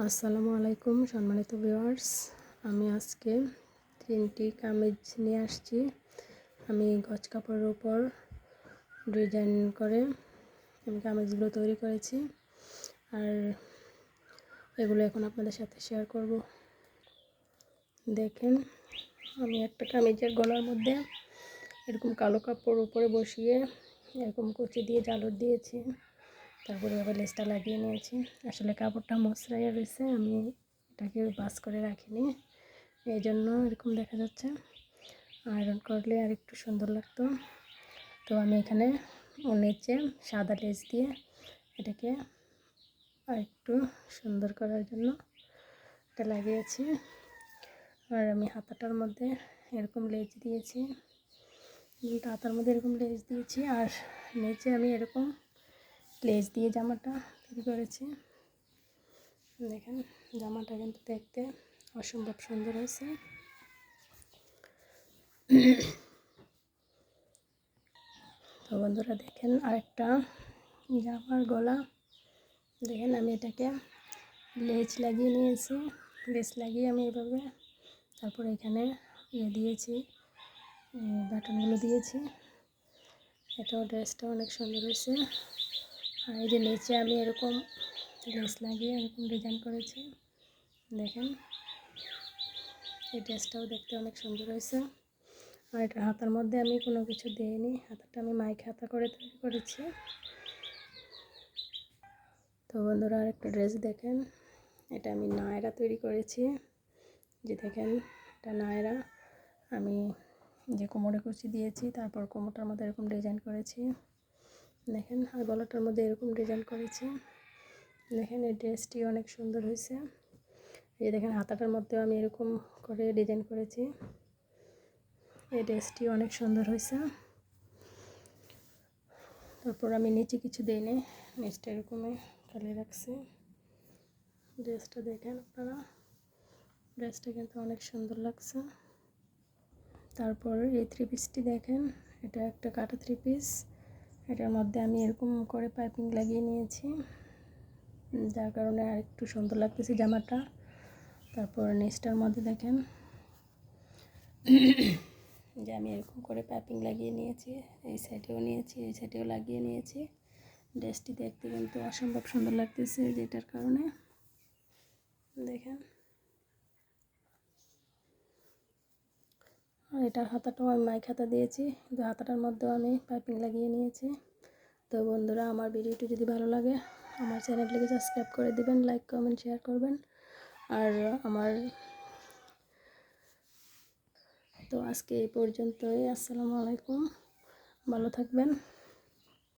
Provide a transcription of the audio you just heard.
আসসালামু আলাইকুম সম্মানিত ভিউয়ার্স, আমি আজকে 3টি কামিজ নিয়ে আসছি। আমি গজ কাপড়ের উপর ডিজাইন করে আমি কামিজগুলো তৈরি করেছি, আর এগুলো এখন আপনাদের সাথে শেয়ার করব। দেখেন, আমি একটা কামিজের গলার মধ্যে এরকম কালো কাপড় উপরে বসিয়ে এরকম কুচি দিয়ে ঝালর দিয়েছি, তারপরে আবার লেসটা লাগিয়ে নিয়েছি। আসলে কাপড়টা মসরাইয়া রয়েছে, আমি এটাকে বাস করে রাখিনি, এই জন্য এরকম দেখা যাচ্ছে। আয়রন করলে আর একটু সুন্দর লাগতো। তো আমি এখানে নিচে সাদা লেস দিয়ে এটাকে আর একটু সুন্দর করার জন্য এটা লাগিয়েছি। আর আমি হাতাটার মধ্যে এরকম লেস দিয়েছি, হাতার মধ্যে এরকম লেস দিয়েছি, আর নিচে আমি এরকম লেস দিয়ে জামাটা তৈরি করেছি। দেখেন, জামাটা কিন্তু দেখতে অসম্ভব সুন্দর হয়েছে। তো বন্ধুরা দেখেন, আরেকটা জামার গলা দেখেন, আমি এটাকে লেজ লাগিয়ে নিয়েছি। লেস লাগিয়ে আমি এভাবে তারপর এখানে দিয়েছি, বাটনগুলো দিয়েছি। এটাও ড্রেসটা অনেক সুন্দর হয়েছে। আর এই যে নিচে আমি এরকম লেস লাগিয়ে এরকম ডিজাইন করেছি। দেখেন, এই ড্রেসটাও দেখতে অনেক সুন্দর হয়েছে। আর এটা হাতার মধ্যে আমি কোনো কিছু দিইনি, হাতাটা আমি মাইক হাতা করে তৈরি করেছি। তো বন্ধুরা, আরেকটা ড্রেস দেখেন, এটা আমি নায়রা তৈরি করেছি। যে দেখেন, এটা নায়রা আমি যে কোমরে কুচি দিয়েছি, তারপর কোমরটার মধ্যে এরকম ডিজাইন করেছি। দেখেন, আর গলাটার মধ্যে এরকম ডিজাইন করেছি। দেখেন, এই ড্রেসটি অনেক সুন্দর হয়েছে। এই দেখেন, হাতাটার মধ্যেও আমি এরকম করে ডিজাইন করেছি। এই ড্রেসটি অনেক সুন্দর হয়েছে। তারপর আমি নিচে কিছু দিইনি, নিচটা এরকমই খালি রাখছি। ড্রেসটা দেখেন আপনারা, ড্রেসটা কিন্তু অনেক সুন্দর লাগছে। তারপর এই থ্রি পিসটি দেখেন, এটা একটা কাটা থ্রি পিস। এটার মধ্যে আমি এরকম করে পাইপিং লাগিয়ে নিয়েছি, যার কারণে আর একটু সুন্দর লাগতেছে জামাটা। তারপর নিচটার মধ্যে দেখেন যে আমি এরকম করে পাইপিং লাগিয়ে নিয়েছি, এই সাইডেও নিয়েছি, এই সাইডেও লাগিয়ে নিয়েছি। ড্রেসটি দেখতে কিন্তু অসম্ভব সুন্দর লাগতেছে, যেটার কারণে দেখেন। আর এটার হাতাটাও আমি মাইক হাতা দিয়েছি, কিন্তু হাতাটার মধ্যেও আমি পাইপিং লাগিয়ে নিয়েছি। তো বন্ধুরা, আমার ভিডিওটি যদি ভালো লাগে আমার চ্যানেলটিকে সাবস্ক্রাইব করে দিবেন, লাইক কমেন্ট শেয়ার করবেন। আর তো আজকে এই পর্যন্তই। আসসালামু আলাইকুম, ভালো থাকবেন।